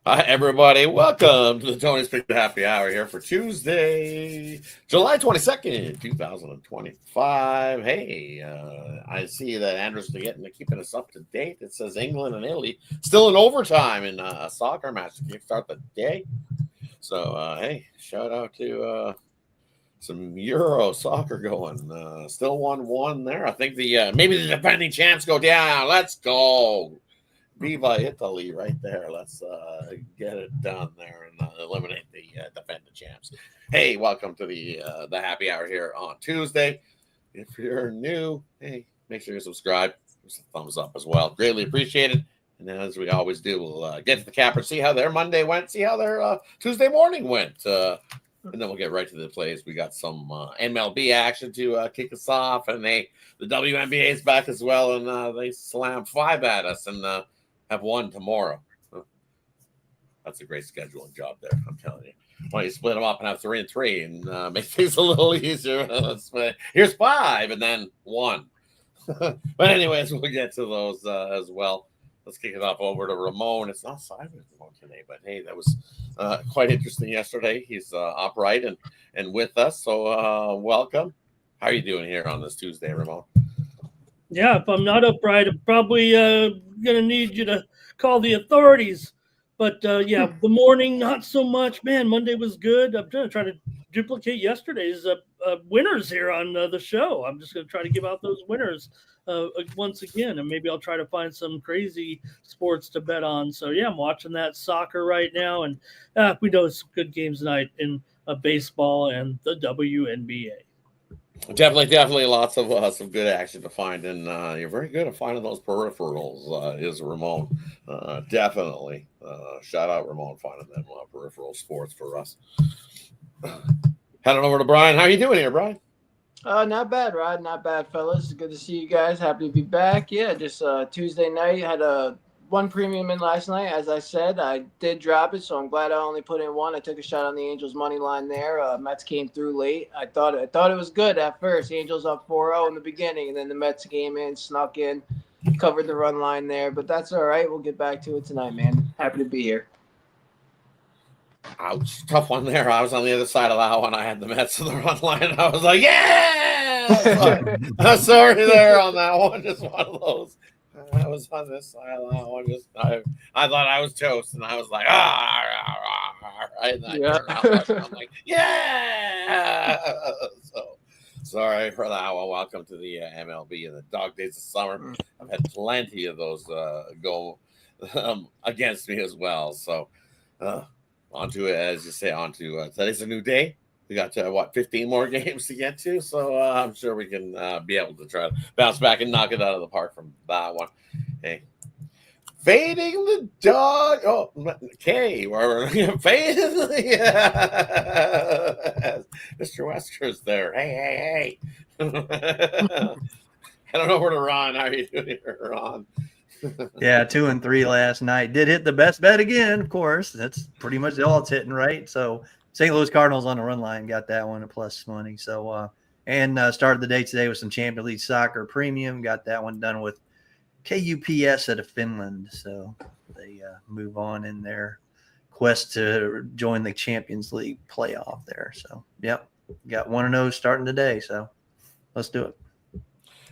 Hi, everybody. Welcome to the Tony's Pick the Happy Hour here for Tuesday, July 22nd, 2025. Hey, I see that Andrew's keeping us up to date. It says England and Italy still in overtime in a soccer match to kickstart the day. So, hey, shout out to some Euro soccer going. Still 1-1 there. I think maybe the defending champs go down. Let's go. Viva Italy right there. Let's get it done there and eliminate the defending champs. Hey, welcome to the happy hour here on Tuesday. If you're new, hey, make sure you subscribe. Give us a thumbs up as well. Greatly appreciated. And as we always do, we'll get to the capper, see how their Monday went, see how their Tuesday morning went. And then we'll get right to the plays. We got some MLB action to kick us off. And the WNBA is back as well. And they slammed 5 at us. And have 1 tomorrow. That's a great scheduling job there, I'm telling you. Why don't you split them up and have 3 and 3 and make things a little easier? Here's 5 and then 1. But anyways, we'll get to those as well. Let's kick it off over to Ramon. It's not Simon Ramon today, but hey, that was quite interesting yesterday. He's upright and with us, so welcome. How are you doing here on this Tuesday, Ramon? Yeah, if I'm not upright, I'm probably going to need you to call the authorities. But yeah, the morning, not so much. Man, Monday was good. I'm going to try to duplicate yesterday's winners here on the show. I'm just going to try to give out those winners once again. And maybe I'll try to find some crazy sports to bet on. So yeah, I'm watching that soccer right now. And we know some good games tonight in baseball and the WNBA. Definitely lots of some good action to find, and you're very good at finding those peripherals. Is Ramon definitely? Shout out Ramon finding them peripheral sports for us. Heading over to Brian. How are you doing here, Brian? Not bad, Rod. Not bad, fellas. Good to see you guys. Happy to be back. Yeah, just Tuesday night. Had one premium in last night. As I said, I did drop it, so I'm glad I only put in 1. I took a shot on the Angels money line there. Mets came through late. I thought it was good at first. Angels up 4-0 in the beginning, and then the Mets came in, snuck in, covered the run line there. But that's all right. We'll get back to it tonight, man. Happy to be here. Ouch, tough one there. I was on the other side of that one. I had the Mets in the run line, and I was like, yeah! Sorry there on that one. Just one of those. I was on this side of that one. I thought I was toast, and I was like, right? I'm like, yeah! So sorry for that one. Welcome to the MLB in the dog days of summer. I've had plenty of those go against me as well. So onto it, as you say, today's a new day. We got 15 more games to get to, so I'm sure we can be able to try to bounce back and knock it out of the park from that one. Hey, fading the dog. Oh, okay, we're fading the Mr. Wesker's there. Hey. I don't know where to Ron. How are you doing here, Ron? Yeah, 2 and 3 last night. Did hit the best bet again, of course. That's pretty much all it's hitting, right? So St. Louis Cardinals on the run line got that one at plus money. So started the day today with some Champions League soccer premium. Got that one done with KUPS out of Finland. So they move on in their quest to join the Champions League playoff there. So yep, got 1-0 starting today. So let's do it.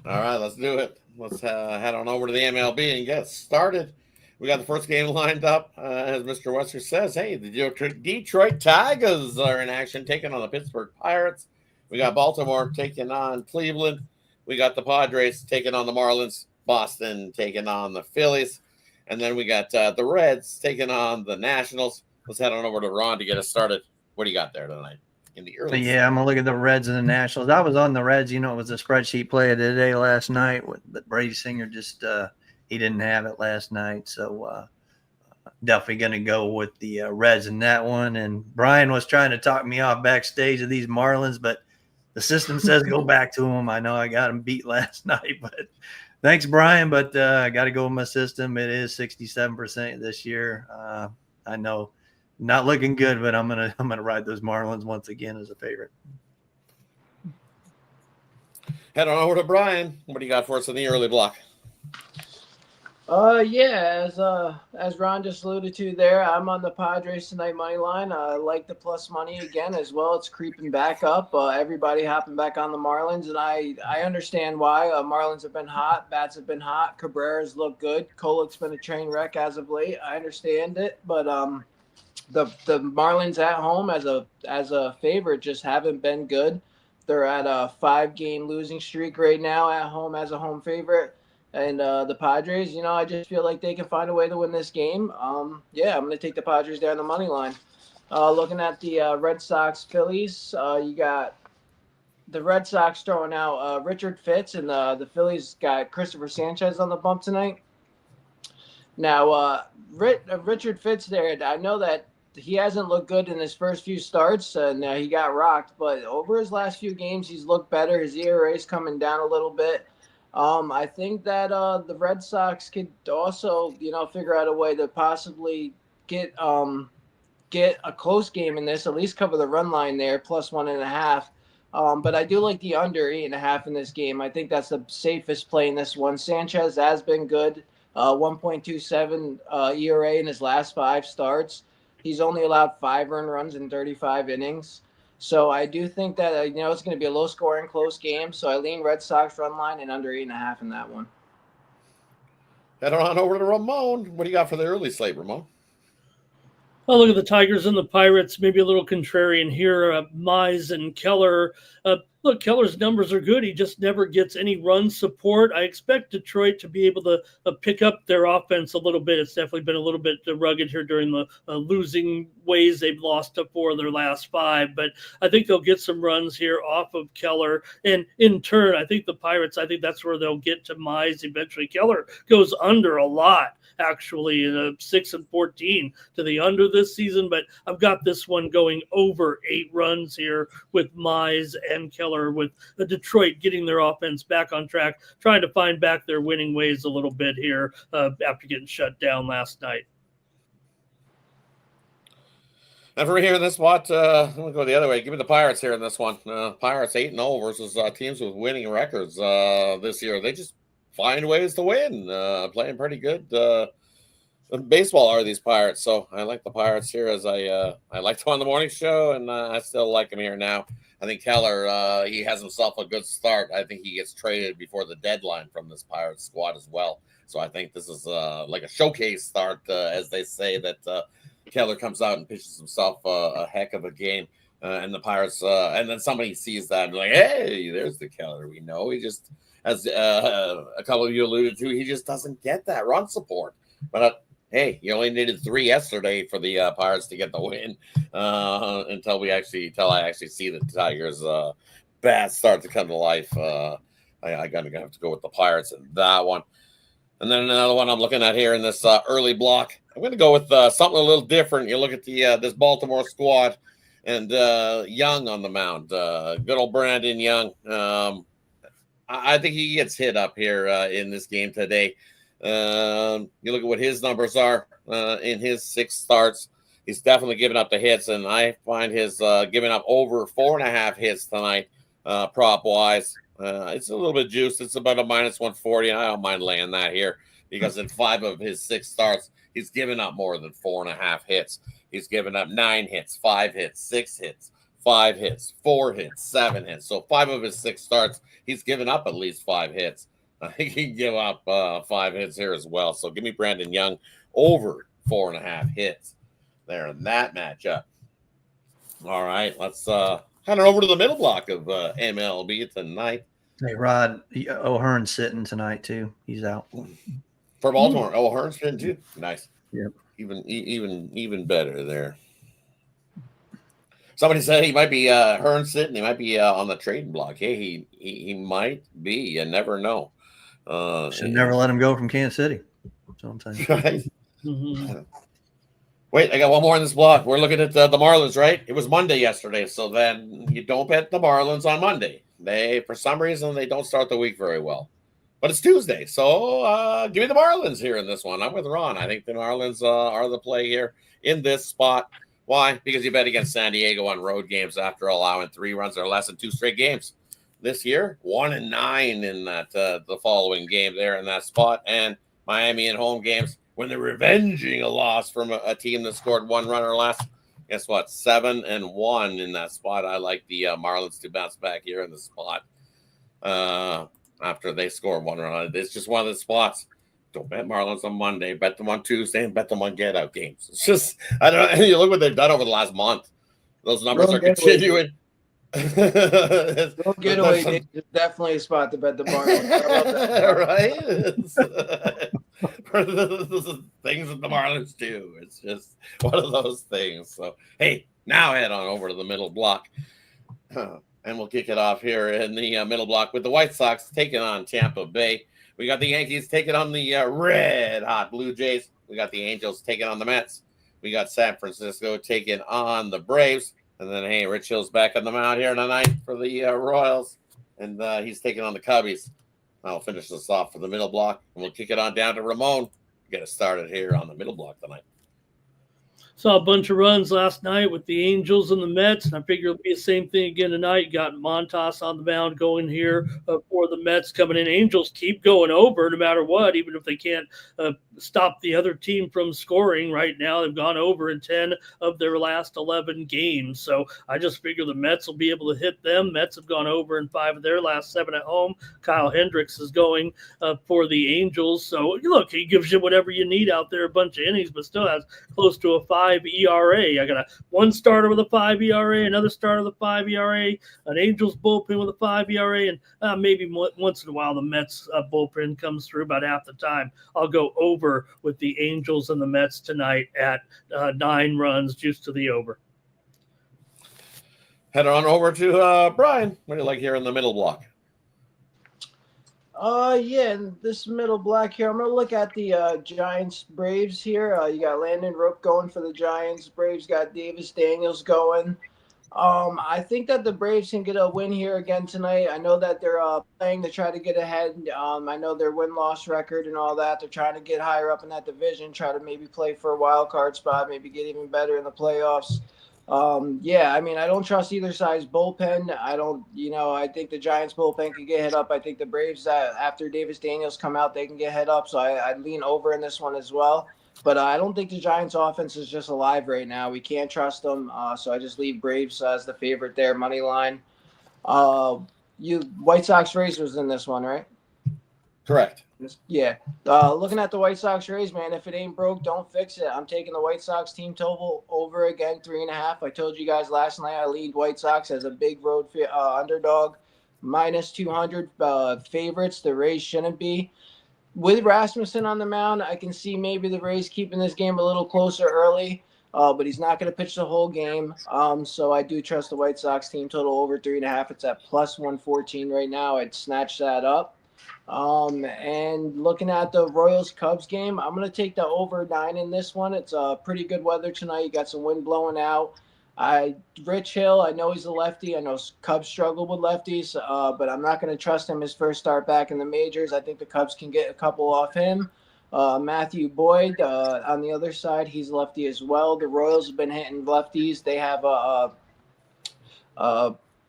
All right, let's do it. Let's head on over to the MLB and get started. We got the first game lined up, as Mr. Wesker says. Hey, the Detroit Tigers are in action, taking on the Pittsburgh Pirates. We got Baltimore taking on Cleveland. We got the Padres taking on the Marlins. Boston taking on the Phillies. And then we got the Reds taking on the Nationals. Let's head on over to Ron to get us started. What do you got there tonight? In the early yeah, I'm going to look at the Reds and the Nationals. I was on the Reds. It was a spreadsheet play of the day last night. But Brady Singer just he didn't have it last night. So definitely going to go with the Reds in that one. And Brian was trying to talk me off backstage of these Marlins, but the system says go back to them. I know I got them beat last night, but thanks, Brian. But I got to go with my system. It is 67% this year. I know. Not looking good, but I'm gonna ride those Marlins once again as a favorite. Head on over to Brian. What do you got for us in the early block? Yeah, as Ron just alluded to there, I'm on the Padres tonight money line. I like the plus money again as well. It's creeping back up. Everybody hopping back on the Marlins, and I understand why. Marlins have been hot, bats have been hot. Cabrera's look good. Kolek's been a train wreck as of late. I understand it, but the Marlins at home as a favorite just haven't been good. They're at a 5-game losing streak right now at home as a home favorite. And the Padres, I just feel like they can find a way to win this game. Yeah, I'm going to take the Padres down the money line. Looking at the Red Sox Phillies, you got the Red Sox throwing out Richard Fitz, and the Phillies got Christopher Sanchez on the bump tonight. Now, Richard Fitz there, I know that he hasn't looked good in his first few starts, and he got rocked. But over his last few games, he's looked better. His ERA is coming down a little bit. I think that the Red Sox could also, figure out a way to possibly get a close game in this, at least cover the run line there, plus 1.5. But I do like the under 8.5 in this game. I think that's the safest play in this one. Sanchez has been good, 1.27 ERA in his last 5 starts. He's only allowed 5 earned runs in 35 innings. So I do think that it's going to be a low scoring, close game. So I lean Red Sox run line and under 8.5 in that one. Head on over to Ramon. What do you got for the early slate, Ramon? Oh, look at the Tigers and the Pirates. Maybe a little contrarian here. Mize and Keller. Look, Keller's numbers are good. He just never gets any run support. I expect Detroit to be able to pick up their offense a little bit. It's definitely been a little bit rugged here during the losing ways. They've lost to 4 of their last 5. But I think they'll get some runs here off of Keller. And in turn, I think the Pirates, I think that's where they'll get to Mize eventually. Keller goes under a lot, actually, in 6-14 to the under this season, but I've got this one going over 8 runs here with Mize and Keller, with the Detroit getting their offense back on track, trying to find back their winning ways a little bit here after getting shut down last night. And for here in this spot, I'm going to go the other way. Give me the Pirates here in this one. Pirates 8-0 versus teams with winning records this year. They just find ways to win, playing pretty good baseball are these Pirates. So I like the Pirates here, as I liked them on the morning show, and I still like them here now. I think Keller, he has himself a good start. I think he gets traded before the deadline from this Pirates squad as well. So I think this is like a showcase start, as they say, that Keller comes out and pitches himself a heck of a game. And the Pirates, and then somebody sees that and like, hey, there's the Keller we know. He just, as a couple of you alluded to, he just doesn't get that run support. But hey, you only needed 3 yesterday for the Pirates to get the win. Until I actually see the Tigers' bats start to come to life. I gotta have to go with the Pirates in that one. And then another one I'm looking at here in this early block. I'm going to go with something a little different. You look at the this Baltimore squad and Young on the mound. Good old Brandon Young. I think he gets hit up here in this game today. You look at what his numbers are in his 6 starts. He's definitely giving up the hits, and I find his giving up over 4.5 hits tonight, prop wise. It's a little bit juiced. It's about a -140, and I don't mind laying that here because in 5 of his 6 starts, he's given up more than 4.5 hits. He's given up 9 hits, 5 hits, 6 hits, 5 hits, 4 hits, 7 hits. So 5 of his 6 starts, he's given up at least 5 hits. He can give up 5 hits here as well. So give me Brandon Young over 4.5 hits there in that matchup. All right, let's head on over to the middle block of MLB tonight. Hey, Rod, O'Hearn's sitting tonight too. He's out for Baltimore. O'Hearn's sitting too. Nice. Yep. Even better there. Somebody said he might be Hearn sitting. He might be on the trading block. Hey, he might be. You never know. Should never let him go from Kansas City. That's what I'm saying. Right. Mm-hmm. Wait, I got one more in this block. We're looking at the Marlins, right? It was Monday yesterday, so then you don't bet the Marlins on Monday. They, for some reason, they don't start the week very well. But it's Tuesday, so give me the Marlins here in this one. I'm with Ron. I think the Marlins are the play here in this spot. Why? Because you bet against San Diego on road games after allowing 3 runs or less in 2 straight games. This year, 1-9 in that the following game there in that spot, and Miami in home games when they're revenging a loss from a team that scored 1 run or less. Guess what? 7-1 in that spot. I like the Marlins to bounce back here in the spot after they score 1 run. It's just one of the spots. Don't bet Marlins on Monday. Bet them on Tuesday and bet them on get-out games. It's just, I don't know. You look what they've done over the last month. Those numbers are continuing. Little getaway days is definitely a spot to bet the Marlins. Right? The things that the Marlins do. It's just one of those things. So, hey, now head on over to the middle block. And we'll kick it off here in the middle block with the White Sox taking on Tampa Bay. We got the Yankees taking on the red-hot Blue Jays. We got the Angels taking on the Mets. We got San Francisco taking on the Braves. And then, hey, Rich Hill's back on the mound here tonight for the Royals. And he's taking on the Cubbies. I'll finish this off for the middle block. And we'll kick it on down to Ramon. Get us started here on the middle block tonight. Saw a bunch of runs last night with the Angels and the Mets, and I figure it'll be the same thing again tonight. You got Montas on the mound going here for the Mets coming in. Angels keep going over no matter what, even if they can't stop the other team from scoring right now. They've gone over in 10 of their last 11 games. So I just figure the Mets will be able to hit them. Mets have gone over in 5 of their last 7 at home. Kyle Hendricks is going for the Angels. So, look, he gives you whatever you need out there, a bunch of innings, but still has close to a 5 ERA. I got one starter with a 5 ERA, another starter with a 5 ERA, an Angels bullpen with a 5 ERA, and maybe once in a while the Mets bullpen comes through about half the time. I'll go over with the Angels and the Mets tonight at 9 runs, juice to the over. Head on over to Brian. What do you like here in the middle block? Yeah, in this middle block here, I'm going to look at the Giants Braves here. You got Landon Rook going for the Giants. Braves got Davis Daniels going. I think that the Braves can get a win here again tonight. I know that they're playing to try to get ahead. I know their win-loss record and all that. They're trying to get higher up in that division, try to maybe play for a wild card spot, maybe get even better in the playoffs. Yeah, I mean, I don't trust either side's bullpen. I think the Giants bullpen could get hit up. I think the Braves, after Davis Daniels come out, they can get hit up. So I'd lean over in this one as well. But I don't think the Giants offense is just alive right now. We can't trust them. So I just leave Braves as the favorite there, money line. White Sox Rays was in this one, right? Correct. Yeah. Looking at the White Sox Rays, man, if it ain't broke, don't fix it. I'm taking the White Sox team total over again, 3.5. I told you guys last night I lead White Sox as a big road underdog, minus 200 favorites. The Rays shouldn't be. With Rasmussen on the mound, I can see maybe the Rays keeping this game a little closer early, but he's not going to pitch the whole game. So I do trust the White Sox team total over 3.5. It's at plus 114 right now. I'd snatch that up. And looking at the Royals Cubs game, I'm going to take the over 9 in this one. It's pretty good weather tonight. You got some wind blowing out. Rich Hill, I know he's a lefty. I know Cubs struggle with lefties, but I'm not going to trust him his first start back in the majors. I think the Cubs can get a couple off him. Matthew Boyd, on the other side, he's lefty as well. The Royals have been hitting lefties. They have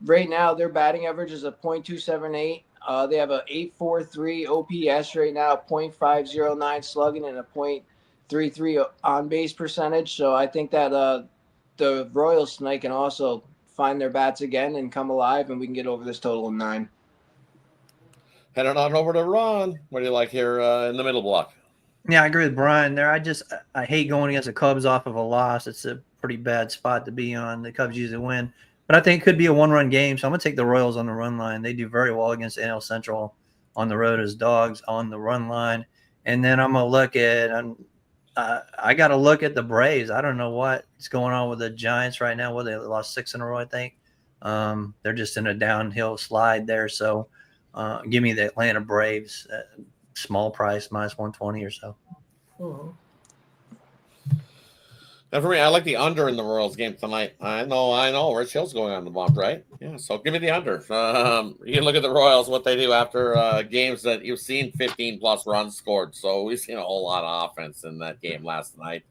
right now their batting average is a .278. They have a 8.43 OPS right now, a .509 slugging, and a .33 on base percentage. So I think that the Royals tonight can also find their bats again and come alive, and we can get over this total of 9. Heading on over to Ron. What do you like here in the middle block? Yeah, I agree with Brian there. I hate going against the Cubs off of a loss. It's a pretty bad spot to be on. The Cubs usually win. But I think it could be a 1-run game, so I'm going to take the Royals on the run line. They do very well against NL Central on the road as dogs on the run line. And then I'm going to look at I got to look at the Braves. I don't know what's going on with the Giants right now. Well, they lost 6 in a row, I think. They're just in a downhill slide there. So give me the Atlanta Braves, small price, minus 120 or so. Mm-hmm. And for me, I like the under in the Royals game tonight. I know. Rich Hill's going on the bump, right? Yeah, so give me the under. You can look at the Royals, what they do after games that you've seen 15-plus runs scored. So we've seen a whole lot of offense in that game last night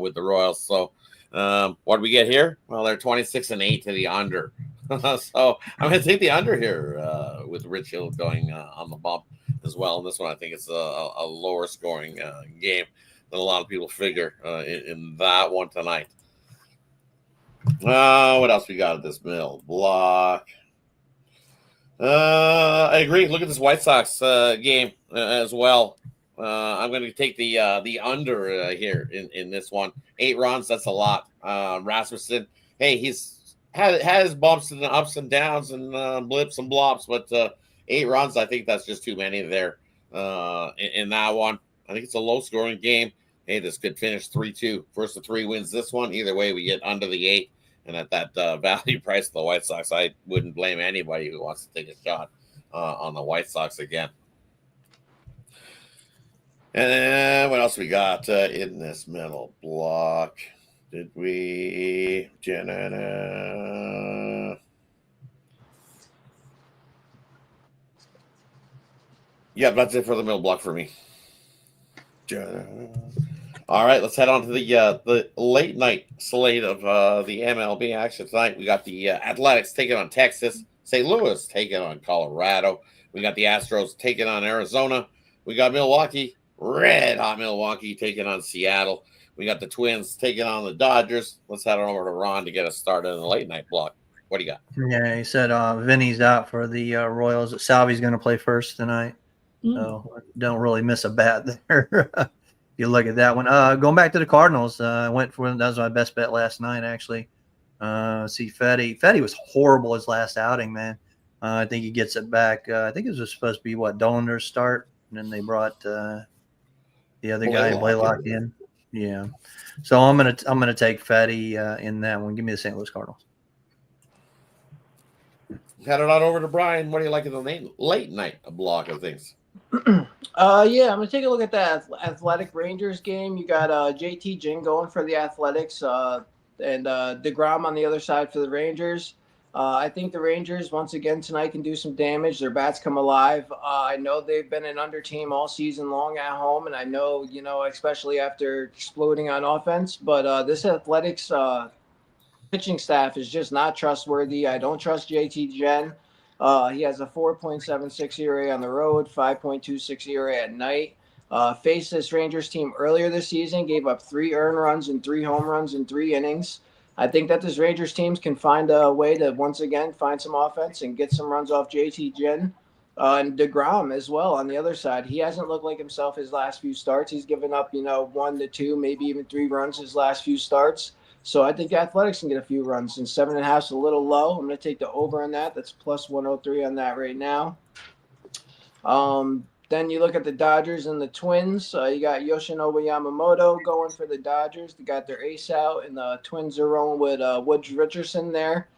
with the Royals. So what do we get here? Well, they're 26-8 to the under. So I'm going to take the under here with Rich Hill going on the bump as well. This one, I think it's a lower scoring game than a lot of people figure in that one tonight. What else we got at this middle block? I agree. Look at this White Sox game as well. I'm going to take the under here in this one. 8 runs, that's a lot. Rasmussen, hey, he's had his bumps and ups and downs and blips and blops, but 8 runs, I think that's just too many there in that one. I think it's a low-scoring game. Hey, this could finish 3-2. First of 3 wins this one. Either way, we get under the 8. And at that value price of the White Sox, I wouldn't blame anybody who wants to take a shot on the White Sox again. And then what else we got in this middle block? Did we? Yeah, that's it for the middle block for me. All right, let's head on to the late night slate of the MLB action tonight. We got the Athletics taking on Texas, St. Louis taking on Colorado. We got the Astros taking on Arizona. We got Milwaukee, red hot Milwaukee taking on Seattle. We got the Twins taking on the Dodgers. Let's head on over to Ron to get us started in the late night block. What do you got? Yeah, he said Vinny's out for the Royals. Salvi's going to play first tonight, so don't really miss a bat there. You look at that one. Going back to the Cardinals, I went for that was my best bet last night, actually. See Fetty. Fetty was horrible his last outing, man. I think he gets it back. I think it was supposed to be Dollander's start, and then they brought the other guy, Blaylock, in. Yeah. So I'm gonna take Fetty in that one. Give me the St. Louis Cardinals. Head it on over to Brian. What do you like in the late night block of things? Yeah, I'm gonna take a look at that Athletic Rangers game. You got JT Ginn going for the Athletics, and DeGrom on the other side for the Rangers. I think the Rangers once again tonight can do some damage. Their bats come alive. I know they've been an under team all season long at home, and I know especially after exploding on offense. But this Athletics pitching staff is just not trustworthy. I don't trust JT Ginn. He has a 4.76 ERA on the road, 5.26 ERA at night. Faced this Rangers team earlier this season, gave up 3 earned runs and 3 home runs in 3 innings. I think that this Rangers team can find a way to once again find some offense and get some runs off JT Ginn. And DeGrom as well on the other side. He hasn't looked like himself his last few starts. He's given up, 1 to 2, maybe even 3 runs his last few starts. So I think the Athletics can get a few runs, and 7.5 is a little low. I'm going to take the over on that. That's plus 103 on that right now. Then you look at the Dodgers and the Twins. You got Yoshinobu Yamamoto going for the Dodgers. They got their ace out, and the Twins are rolling with Woods Richardson there.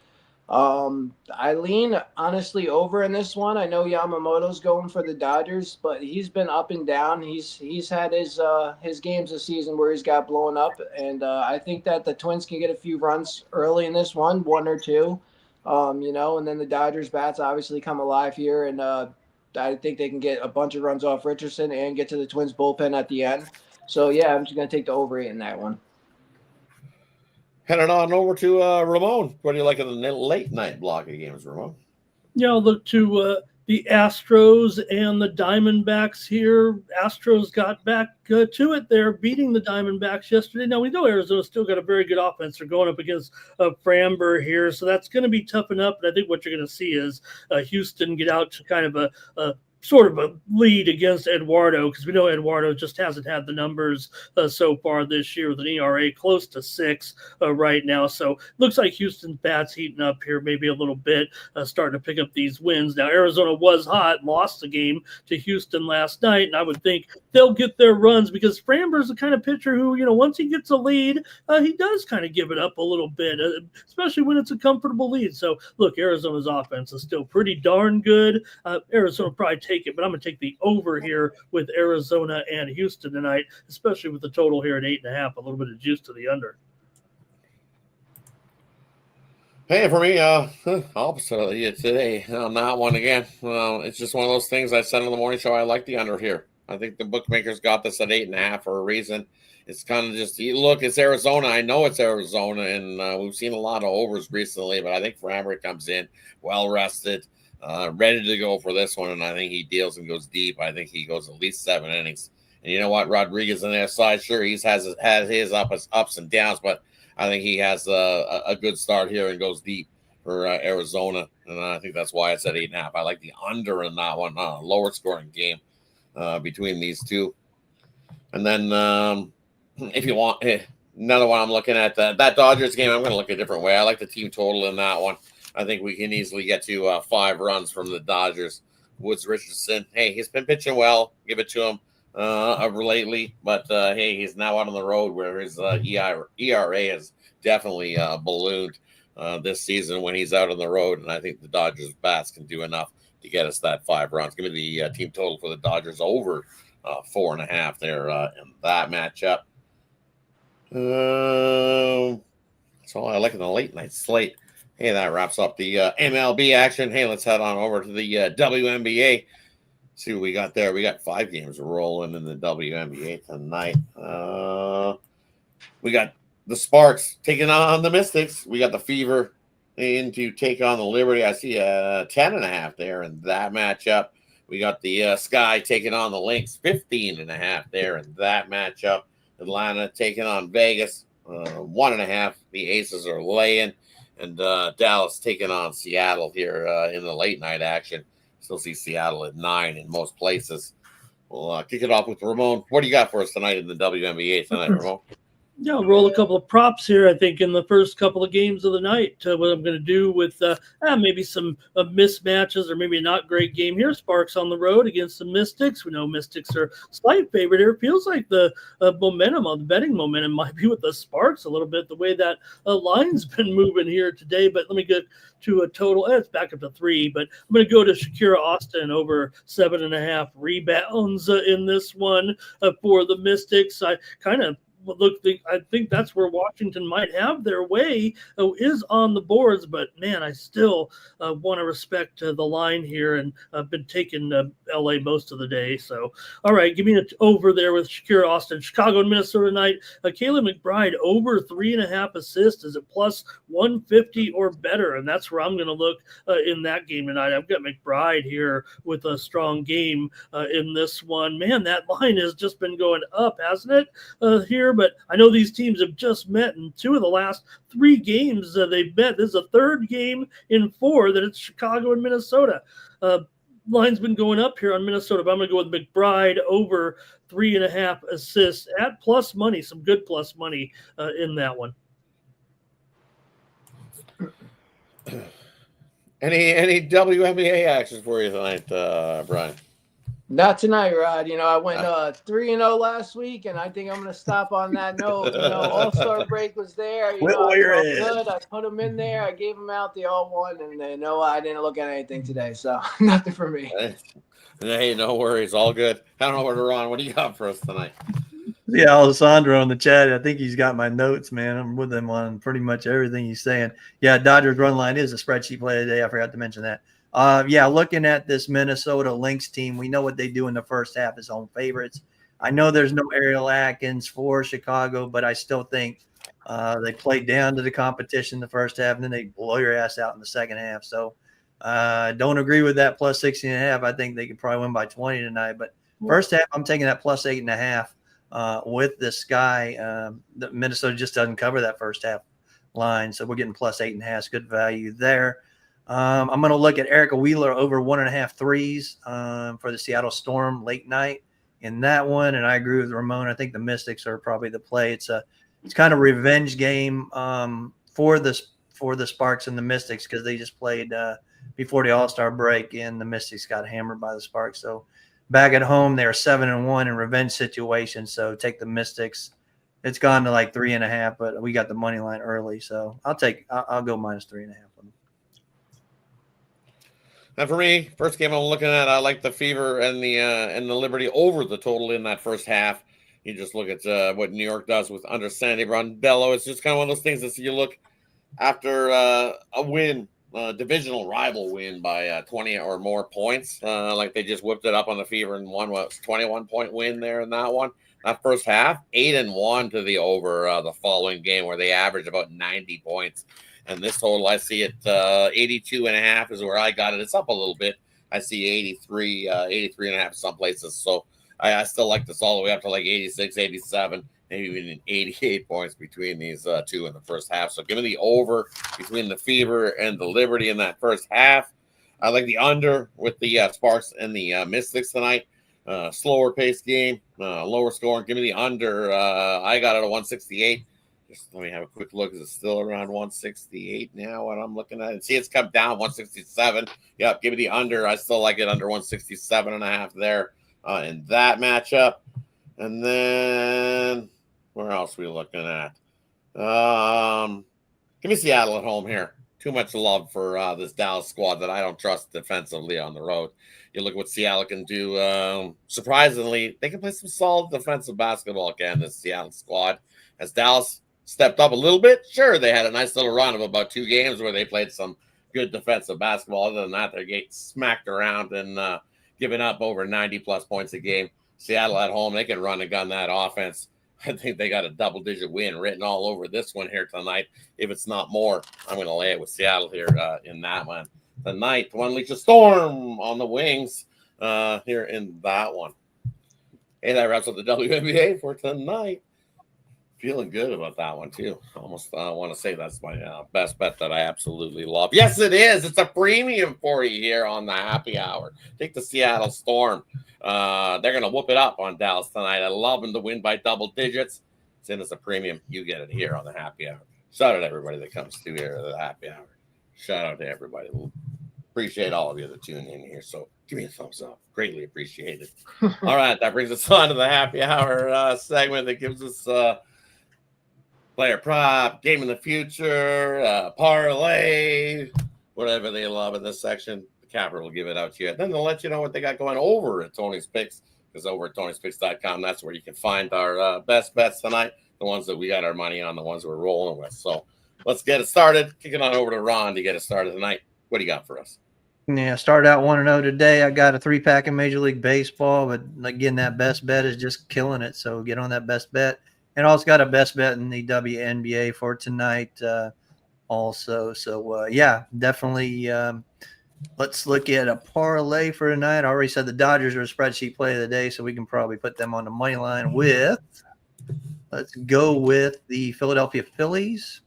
I lean honestly over in this one. I know Yamamoto's going for the Dodgers, but he's been up and down. He's had his games this season where he's got blown up, and I think that the Twins can get a few runs early in this one or 2, and then the Dodgers bats obviously come alive here, and I think they can get a bunch of runs off Richardson and get to the Twins bullpen at the end. So yeah, I'm just gonna take the over 8 in that one. Heading on over to Ramon. What do you like in the late night block of games, Ramon? Look to the Astros and the Diamondbacks here. Astros got back to it there, beating the Diamondbacks yesterday. Now, we know Arizona's still got a very good offense. They're going up against Framber here, so that's going to be tough enough. But I think what you're going to see is Houston get out to kind of a sort of a lead against Eduardo, because we know Eduardo just hasn't had the numbers so far this year with an ERA close to 6 right now. So looks like Houston's bat's heating up here maybe a little bit, starting to pick up these wins. Now, Arizona was hot, lost the game to Houston last night, and I would think they'll get their runs because Framber's the kind of pitcher who, once he gets a lead, he does kind of give it up a little bit, especially when it's a comfortable lead. So, look, Arizona's offense is still pretty darn good. Arizona will probably take it, but I'm going to take the over here with Arizona and Houston tonight, especially with the total here at 8.5, a little bit of juice to the under. Hey, for me, opposite of you today on that one again. It's just one of those things I said on the morning show. I like the under here. I think the bookmakers got this at 8.5 for a reason. it's kind of just look. It's Arizona. I know it's Arizona, and we've seen a lot of overs recently. But I think Framber comes in well rested, ready to go for this one, and I think he deals and goes deep. I think he goes at least 7 innings. And you know what, Rodriguez on their side, sure, he's had his ups and downs, but I think he has a good start here and goes deep for Arizona, and I think that's why it's at 8.5. I like the under in that one, lower scoring game between these two. And then if you want another one, I'm looking at that Dodgers game. I'm going to look a different way. I like the team total in that one. I think we can easily get to 5 runs from the Dodgers. Woods Richardson, hey, he's been pitching well. Give it to him lately, but hey, he's now out on the road where his ERA has definitely ballooned this season when he's out on the road, and I think the Dodgers bats can do enough to get us that 5 runs. Give me the team total for the Dodgers over 4.5 there in that matchup. So I like in the late night slate. Hey, that wraps up the MLB action. Hey, let's head on over to the WNBA. See what we got there. We got 5 games rolling in the WNBA tonight. We got the Sparks taking on the Mystics. We got the Fever in to take on the Liberty. I see a 10.5 there in that matchup. We got the Sky taking on the Lynx, 15.5 there in that matchup. Atlanta taking on Vegas, 1.5. The Aces are laying, and Dallas taking on Seattle here in the late night action. Still see Seattle at 9 in most places. We'll kick it off with Ramon. What do you got for us tonight in the WNBA tonight, Ramon? Yeah, I'll roll a couple of props here, I think, in the first couple of games of the night. What I'm going to do with maybe some mismatches or maybe a not great game here. Sparks on the road against the Mystics. We know Mystics are slight favorite here. Feels like the momentum of the betting momentum might be with the Sparks a little bit, the way that line's been moving here today. But let me get to a total. It's back up to 3, but I'm going to go to Shakira Austin over 7.5 rebounds in this one for the Mystics. I kind of I think that's where Washington might have their way, is on the boards. But, man, I still want to respect the line here, and I've been taking L.A. most of the day. So, all right, give me an over there with Shakira Austin. Chicago and Minnesota tonight. Kayla McBride over 3.5 assists. Is it plus 150 or better? And that's where I'm going to look in that game tonight. I've got McBride here with a strong game in this one. Man, that line has just been going up, hasn't it, here? But I know these teams have just met in 2 of the last 3 games they've met. This is a 3rd game in 4 that it's Chicago and Minnesota. Line's been going up here on Minnesota, but I'm going to go with McBride over 3.5 assists at plus money, some good plus money in that one. Any WNBA actions for you tonight, Brian? Not tonight, Rod. I went 3-0 last week, and I think I'm going to stop on that note. All-Star break was there. I felt good. I put them in there. I gave them out. They all won, and I didn't look at anything today, so nothing for me. Hey, no worries. All good. I don't know where to run. What do you got for us tonight? Yeah, Alessandro in the chat. I think he's got my notes, man. I'm with him on pretty much everything he's saying. Yeah, Dodgers run line is a spreadsheet play today. I forgot to mention that. Looking at this Minnesota Lynx team, we know what they do in the first half as home favorites. I know there's no Ariel Atkins for Chicago, but I still think they played down to the competition the first half, and then they blow your ass out in the second half. So don't agree with that plus 16.5. I think they could probably win by 20 tonight. But first half, I'm taking that plus 8.5 with this guy. Minnesota just doesn't cover that first half line, so we're getting plus 8.5. Good value there. I'm going to look at Erica Wheeler over 1.5 threes for the Seattle Storm late night in that one. And I agree with Ramon. I think the Mystics are probably the play. It's kind of a revenge game for the Sparks and the Mystics, because they just played before the All-Star break, and the Mystics got hammered by the Sparks. So back at home, they're 7-1 in revenge situations. So take the Mystics. It's gone to like 3.5, but we got the money line early. So I'll go minus 3.5. And for me, first game I'm looking at, I like the Fever and the Liberty over the total in that first half. You just look at what New York does with under Sandy Brondello. It's just kind of one of those things that you look after a win, divisional rival win by 20 or more points. Like they just whipped it up on the Fever and won 21-point win there in that one. that first half, 8-1 to the over the following game, where they averaged about 90 points. And this total, I see it 82.5 is where I got it. It's up a little bit. I see 83.5 in some places. So I still like this all the way up to like 86, 87, maybe even 88 points between these two in the first half. So give me the over between the Fever and the Liberty in that first half. I like the under with the Sparks and the Mystics tonight. Slower paced game, lower scoring. Give me the under. I got it at 168. Just let me have a quick look. Is it still around 168 now? What I'm looking at, and see, it's come down 167. Yep, give me the under. I still like it under 167.5 there in that matchup. And then where else are we looking at? Give me Seattle at home here. Too much love for this Dallas squad that I don't trust defensively on the road. You look at what Seattle can do. Surprisingly, they can play some solid defensive basketball again, this Seattle squad. As Dallas stepped up a little bit, sure, they had a nice little run of about 2 games where they played some good defensive basketball. Other than that, they're getting smacked around and giving up over 90-plus points a game. Seattle at home, they can run and gun that offense. I think they got a double-digit win written all over this one here tonight. If it's not more, I'm going to lay it with Seattle here in that one. Tonight, to unleash a storm on the wings here in that one. Hey, that wraps up the WNBA for tonight. Feeling good about that one, too. Almost want to say that's my best bet that I absolutely love. Yes, it is. It's a premium for you here on the happy hour. Take the Seattle Storm. They're going to whoop it up on Dallas tonight. I love them to win by double digits. It's in as a premium. You get it here on the happy hour. Shout out to everybody that comes through here at the happy hour. Shout out to everybody. Appreciate all of you that tune in here. So give me a thumbs up. Greatly appreciated. All right. That brings us on to the happy hour segment that gives us player prop, game in the future, parlay, whatever they love in this section. The Capper will give it out to you. Then they'll let you know what they got going over at Tony's Picks, because over at Tony'sPicks.com, that's where you can find our best bets tonight, the ones that we got our money on, the ones we're rolling with. So let's get it started. Kick it on over to Ron to get it started tonight. What do you got for us? Yeah, started out 1-0 today. I got a 3-pack in Major League Baseball, but again, that best bet is just killing it. So get on that best bet. And also got a best bet in the WNBA for tonight also. So, yeah, definitely let's look at a parlay for tonight. I already said the Dodgers are a spreadsheet play of the day, so we can probably put them on the money line with – let's go with the Philadelphia Phillies,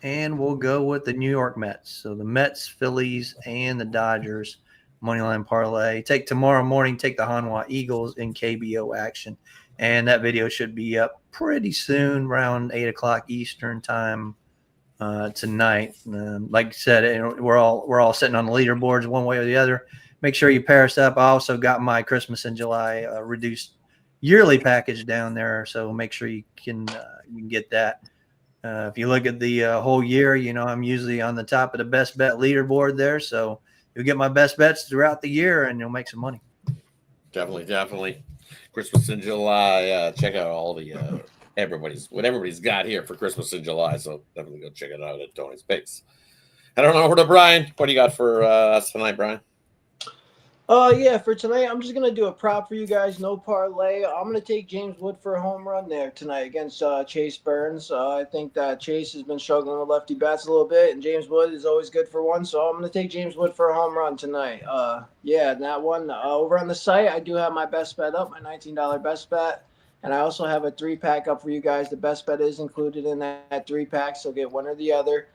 and we'll go with the New York Mets. So the Mets, Phillies, and the Dodgers money line parlay. Take tomorrow morning, take the Hanwha Eagles in KBO action. And that video should be up pretty soon, around 8 o'clock Eastern time tonight. Like I said, we're all sitting on the leaderboards one way or the other. Make sure you pair us up. I also got my Christmas in July reduced yearly package down there, so make sure you can get that. If you look at the whole year, I'm usually on the top of the best bet leaderboard there, so you'll get my best bets throughout the year, and you'll make some money. Definitely. Christmas in July. Check out all the what everybody's got here for Christmas in July. So definitely go check it out at Tony's Picks. I don't know, over to Brian. What do you got for us tonight, Brian? Yeah, for tonight, I'm just going to do a prop for you guys. No parlay. I'm going to take James Wood for a home run there tonight against Chase Burns. I think that Chase has been struggling with lefty bats a little bit, and James Wood is always good for one. So I'm going to take James Wood for a home run tonight. Yeah, that one. Over on the site, I do have my best bet up, my $19 best bet. And I also have a 3-pack up for you guys. The best bet is included in that 3-pack, so get one or the other.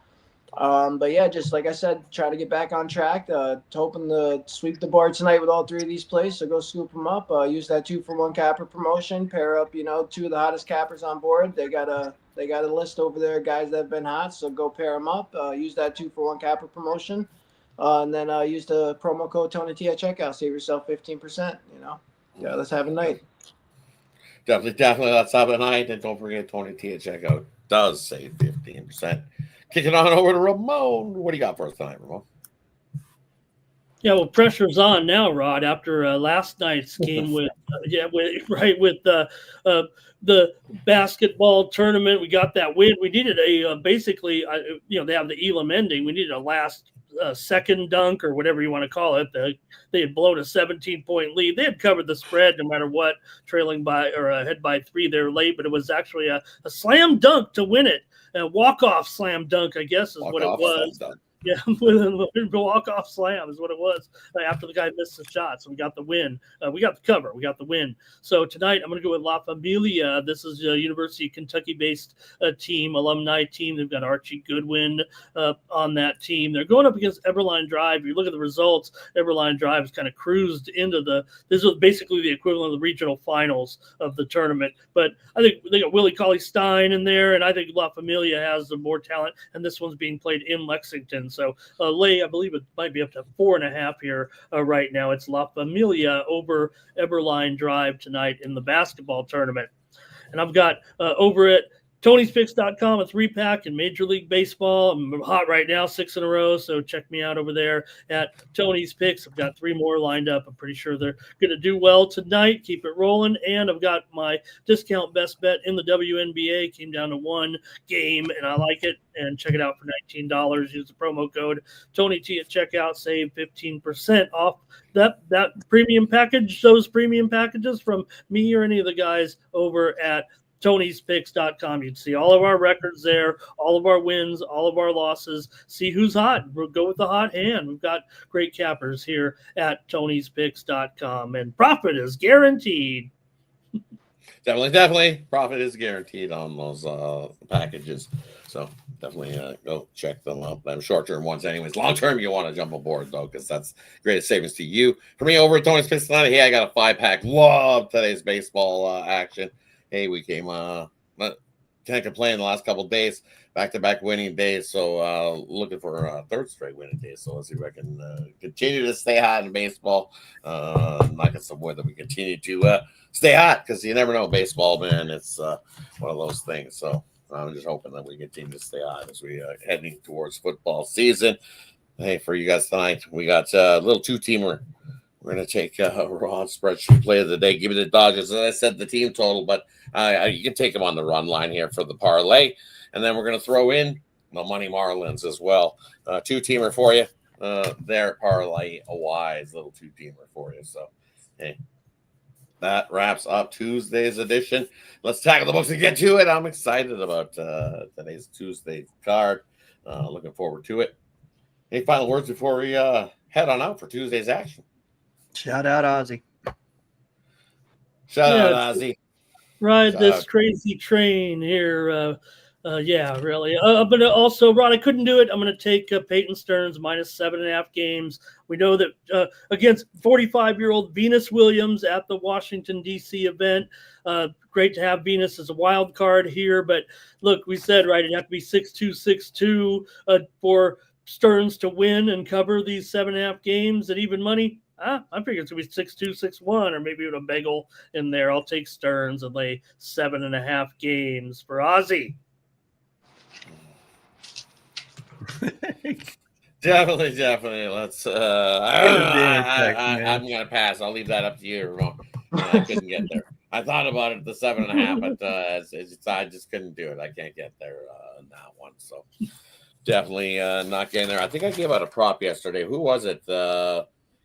But yeah, just like I said, try to get back on track. Hoping to sweep the board tonight with all 3 of these plays. So go scoop them up. Use that 2-for-1 capper promotion. Pair up, 2 of the hottest cappers on board. They got a list over there, guys that have been hot. So go pair them up. Use that 2-for-1 capper promotion, and then use the promo code TonyT at checkout. Save yourself 15%. Yeah, let's have a night. Definitely. Let's have a night, and don't forget TonyT at checkout does save 15%. Kick it on over to Ramon. What do you got for us tonight, Ramon? Yeah, well, pressure's on now, Rod. After last night's game with the basketball tournament, we got that win. We needed a basically, they have the Elam ending. We needed a last second dunk or whatever you want to call it. They had blown a 17-point lead. They had covered the spread no matter what, trailing by or ahead by 3 there late, but it was actually a slam dunk to win it. A walk-off slam dunk, I guess, is what it was. Yeah, walk-off slam is what it was after the guy missed the shot. So we got the win. We got the cover. We got the win. So tonight I'm going to go with La Familia. This is a University of Kentucky-based team, alumni team. They've got Archie Goodwin on that team. They're going up against Eberline Drive. If you look at the results, Eberline Drive has kind of cruised into this was basically the equivalent of the regional finals of the tournament. But I think they got Willie Cauley-Stein in there, and I think La Familia has the more talent, and this one's being played in Lexington. So I believe it might be up to 4.5 here right now. It's La Familia over Eberline Drive tonight in the basketball tournament. And I've got over at Tony'sPicks.com a 3-pack in Major League Baseball. I'm hot right now, 6 in a row, so check me out over there at Tony's Picks. I've got 3 more lined up. I'm pretty sure they're going to do well tonight. Keep it rolling. And I've got my discount best bet in the WNBA. Came down to 1 game, and I like it. And check it out for $19. Use the promo code TonyT at checkout. Save 15% off that premium package, those premium packages from me or any of the guys over at Tony'sPicks.com. You can see all of our records there, all of our wins, all of our losses. See who's hot. We'll go with the hot hand. We've got great cappers here at Tony'sPicks.com, and profit is guaranteed. Definitely. Profit is guaranteed on those packages. So definitely go check them out. Them short-term ones anyways. Long-term, you want to jump aboard, though, because that's greatest savings to you. For me, over at Tony's Picks tonight, hey, I got a 5-pack. Love today's baseball action. Hey, we came can't complain the last couple of days, back-to-back winning days. So looking for a 3rd straight winning day. So let's see if I can continue to stay hot in baseball. Knock on some wood that we continue to stay hot, because you never know, baseball, man. It's one of those things. So I'm just hoping that we continue to stay hot as we heading towards football season. Hey, for you guys tonight, we got a little 2-teamer. We're going to take a raw spreadsheet play of the day. Give me the Dodgers. As I said, the team total, but you can take them on the run line here for the parlay. And then we're going to throw in the Money Marlins as well. 2-teamer for you. There, parlay-wise, little 2-teamer for you. So, hey, that wraps up Tuesday's edition. Let's tackle the books and get to it. I'm excited about today's Tuesday card. Looking forward to it. Any final words before we head on out for Tuesday's action? Shout out Ozzy. Shout out Ozzy. Ride this crazy train here. Yeah, really. But also, Rod, I couldn't do it. I'm going to take Peyton Stearns minus 7.5 games. We know that against 45-year-old Venus Williams at the Washington, D.C. event. Great to have Venus as a wild card here. But look, we said, right, it'd have to be 6-2, 6-2 for Stearns to win and cover these 7.5 games at even money. I figure it's going to be 6-2, 6-1, or maybe with a bagel in there. I'll take Stearns and lay 7.5 games for Ozzy. Definitely. Let's. I'm going to pass. I'll leave that up to you, Ramon. I couldn't get there. I thought about it, the 7.5, but I just couldn't do it. I can't get there in that one. So definitely not getting there. I think I gave out a prop yesterday. Who was it?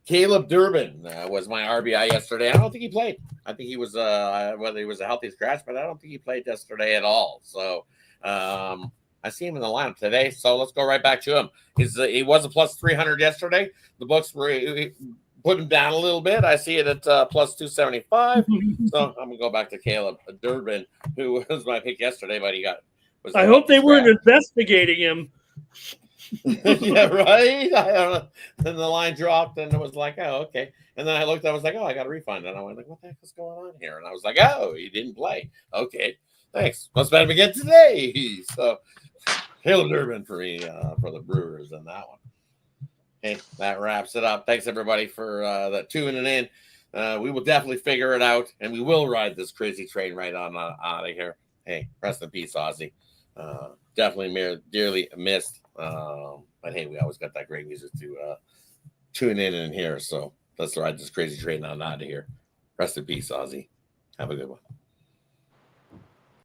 Caleb Durbin was my RBI yesterday. I don't think he played. I think he was whether he was a healthy scratch, but I don't think he played yesterday at all. So I see him in the lineup today. So let's go right back to him. He was a plus 300 yesterday. The books put him down a little bit. I see it at plus 275. So I'm gonna go back to Caleb Durbin, who was my pick yesterday, but he got. I hope they weren't investigating him. Yeah, right. I don't know. Then the line dropped, and it was like, oh, okay. And then I looked. I was like, oh, I got a refund. And I went like, what the heck is going on here? And I was like, oh, he didn't play. Okay, thanks. Must bet him again today. So Caleb Durbin for me for the Brewers in that one. Okay, that wraps it up. Thanks everybody for that tuning in. We will definitely figure it out, and we will ride this crazy train right on out of here. Hey, rest in peace, Ozzy. Definitely dearly missed. But hey, we always got that great music to tune in and hear. So let's ride this crazy train on out of here. Rest in peace, Ozzy. Have a good one.